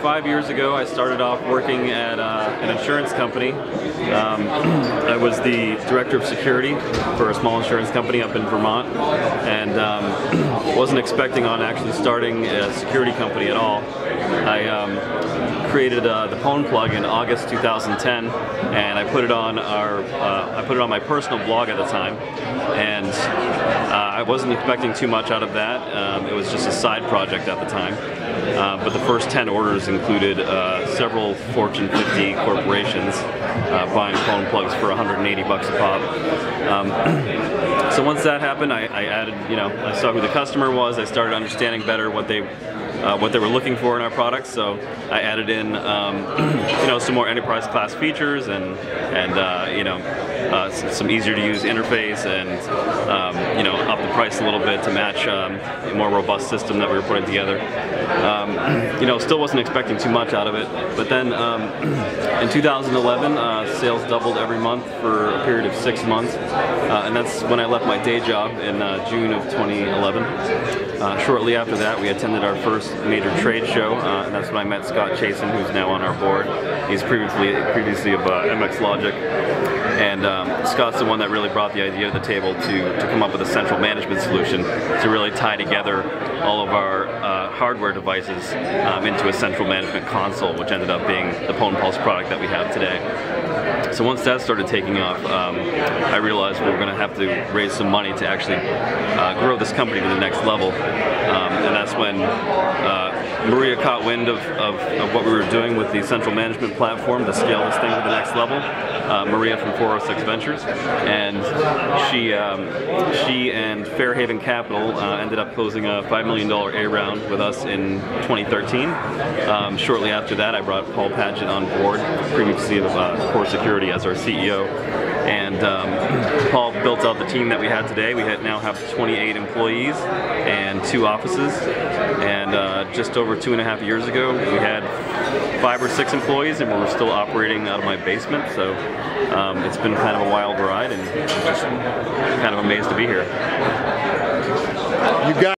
5 years ago, I started off working at an insurance company. I was the director of security for a small insurance company up in Vermont, and wasn't expecting on actually starting a security company at all. I created the Pwnie plug in August 2010, and I put it on my personal blog at the time, and I wasn't expecting too much out of that. It was just a side project at the time. But the first 10 orders included several Fortune 50 corporations buying Pwnie plugs for 180 bucks a pop. So once that happened, I added, I saw who the customer was. I started understanding better what they were looking for in our products. So I added in, some more enterprise class features and some easier to use interface, and up the price a little bit to match a more robust system that we were putting together. Still wasn't expecting too much out of it, but then in 2011 sales doubled every month for a period of 6 months, and that's when I left my day job in June of 2011. Shortly after that, we attended our first major trade show, and that's when I met Scott Chasen, who's now on our board. He's previously of MX Logic, and Scott's the one that really brought the idea to the table to come up with a central management solution to really tie together all of our hardware devices into a central management console, which ended up being the Pwnie Pulse product that we have today. So once that started taking off, I realized we were going to have to raise some money to actually grow this company to the next level, and that's when Maria caught wind of what we were doing with the central management platform to scale this thing to the next level. Maria from 406 Ventures, and she and Fairhaven Capital ended up closing a $5 million A round with us in 2013. Shortly after that, I brought Paul Padgett on board, previously of Core Security, as our CEO. And Paul built out the team that we had today. We now have 28 employees and 2 offices. And just over 2.5 years ago, we had 5 or 6 employees, and we were still operating out of my basement. So it's been kind of a wild ride, and I'm just kind of amazed to be here. You got